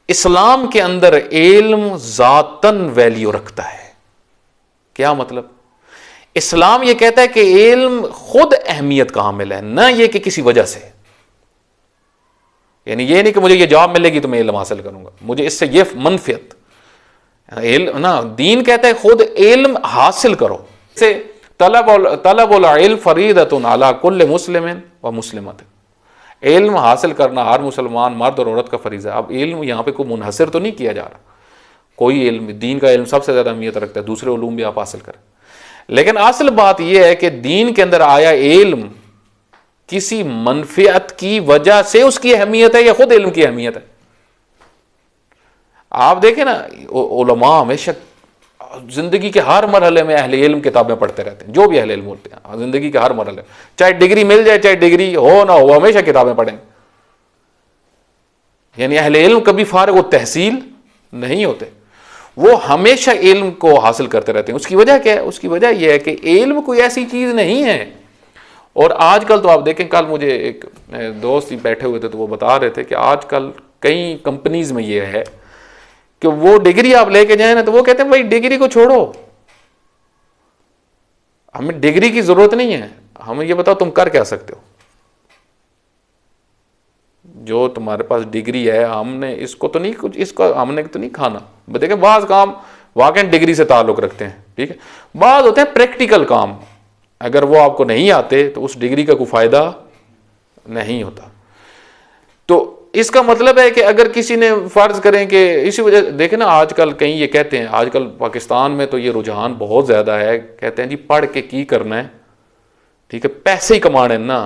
इस्लाम के अंदर इल्म जातन वैल्यू रखता है। क्या मतलब? इस्लाम यह कहता है कि इल्म खुद अहमियत का हामिल है, ना यह कि किसी वजह से। यानी यह नहीं कि मुझे ये जॉब मिलेगी तो मैं इल्म हासिल करूंगा, मुझे इससे ये मनफियत इल्म ना। दीन कहता है खुद इल्म हासिल करो। से तलबुल इल्म फरीदतुन अला कुल्ल मुस्लिमिन व मुस्लिमत। इल्म हासिल करना हर मुसलमान मर्द और औरत का फरीज़ा है। अब इल्म यहाँ पे कोई मुनहसर तो नहीं किया जा रहा, कोई इल्म, दीन का इल्म सबसे ज़्यादा अहमियत रखता है, दूसरे उलूम भी आप हासिल करें। लेकिन असल बात यह है कि दीन के अंदर आया इल्म किसी मनफियत की वजह से उसकी अहमियत है या खुद इल्म की अहमियत है? आप देखें ना, उलमा हमेशा जिंदगी के हर मरहले में अहले इल्म किताबें पढ़ते रहते हैं, जो भी अहले इल्म होते हैं जिंदगी के हर मरहले, चाहे डिग्री मिल जाए चाहे डिग्री हो ना हो, हमेशा किताबें पढ़ें। यानी अहले इल्म कभी फारिग व तहसील नहीं होते, वो हमेशा इल्म को हासिल करते रहते हैं। उसकी वजह क्या है? उसकी वजह यह है कि इल्म कोई ऐसी चीज नहीं है। और आजकल तो आप देखें, कल मुझे एक दोस्त ही बैठे हुए थे तो वो बता रहे थे कि आजकल कई कंपनीज में ये है कि वो डिग्री आप लेके जाए ना तो वो कहते हैं भाई डिग्री को छोड़ो, हमें डिग्री की जरूरत नहीं है, हमें ये बताओ तुम कर क्या सकते हो। जो तुम्हारे पास डिग्री है, हमने इसको तो नहीं, कुछ इसको हमने तो नहीं खाना। देखें बाज काम वाकई डिग्री से ताल्लुक रखते हैं, ठीक है, बाज होते हैं प्रैक्टिकल काम, अगर वो आपको नहीं आते तो उस डिग्री का कोई फायदा नहीं होता। तो इसका मतलब है कि अगर किसी ने फर्ज करें कि इसी वजह, देखें ना आजकल कहीं ये कहते हैं, आजकल पाकिस्तान में तो ये रुझान बहुत ज़्यादा है, कहते हैं जी पढ़ के की करना है, ठीक है, पैसे ही कमाने ना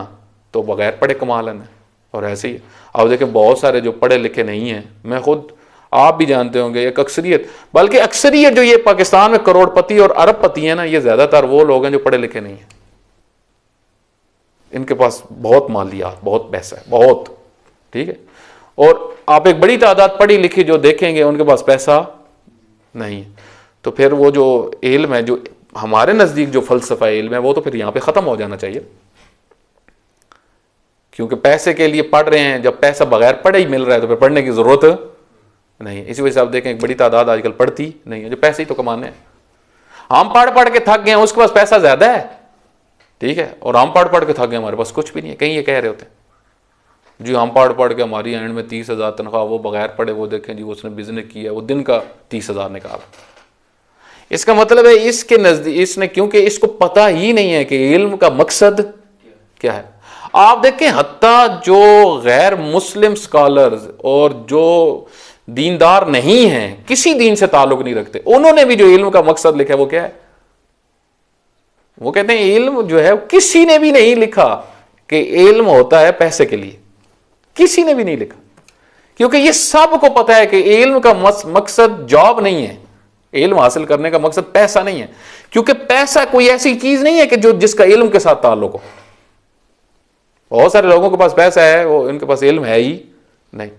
तो बगैर पढ़े कमा लेना है। और ऐसे ही अब देखें बहुत सारे जो पढ़े लिखे नहीं हैं, मैं खुद, आप भी जानते होंगे, एक अक्सरियत, बल्कि अक्सरियत जो ये पाकिस्तान में करोड़पति और अरबपति हैं ना, ये ज़्यादातर वो लोग हैं जो पढ़े लिखे नहीं हैं। इनके पास बहुत मालियात, बहुत पैसा है, बहुत, ठीक है, और आप एक बड़ी तादाद पढ़ी लिखी जो देखेंगे उनके पास पैसा नहीं है। तो फिर वो जो इल्म है, जो हमारे नज़दीक जो फ़लसफ़ा इल्म है, वो तो फिर यहाँ पे ख़त्म हो जाना चाहिए, क्योंकि पैसे के लिए पढ़ रहे हैं। जब पैसा बगैर पढ़े ही मिल रहा है तो फिर पढ़ने की ज़रूरत नहीं है। इसी वजह से आप देखें एक बड़ी तादाद आजकल पढ़ती नहीं है, जो पैसे ही तो कमाने हैं। हम पढ़ पढ़ के थक गए हैं, उसके पास पैसा ज़्यादा है, ठीक है, और हम पढ़ पढ़ के थक गए, हमारे पास कुछ भी नहीं है। कहीं ये कह रहे होते हैं जी हम पढ़ के हमारी एंड में 30,000 तनख्वाह, वो बगैर पढ़े वो देखें जी उसने बिजनेस किया, वो दिन का 30,000 निकाला। इसका मतलब है इसके नजदीक इसने, क्योंकि इसको पता ही नहीं है कि इल्म का मकसद क्या है। आप देखें हत्ता जो गैर मुस्लिम स्कॉलर्स और जो दीनदार नहीं हैं, किसी दीन से ताल्लुक नहीं रखते, उन्होंने भी जो इल्म का मकसद लिखा है वो क्या है? वो कहते हैं इल्म जो है, किसी ने भी नहीं लिखा कि इल्म होता है पैसे के लिए, किसी ने भी नहीं लिखा, क्योंकि ये सबको पता है कि इल्म का मकसद जॉब नहीं है, इल्म हासिल करने का मकसद पैसा नहीं है, क्योंकि पैसा कोई ऐसी चीज नहीं है कि जो जिसका इल्म के साथ ताल्लुक हो। बहुत सारे लोगों के पास पैसा है, वो इनके पास इल्म है ही नहीं।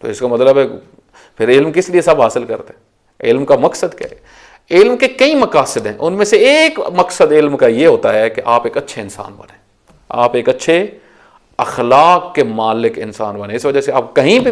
तो इसका मतलब है फिर इल्म किस लिए सब हासिल करते हैं? इल्म का मकसद क्या है? इल्म के कई मकासद हैं, उनमें से एक मकसद इल्म का यह होता है कि आप एक अच्छे इंसान बने, आप एक अच्छे अखलाक के मालिक इंसान बने। इस वजह से आप कहीं पे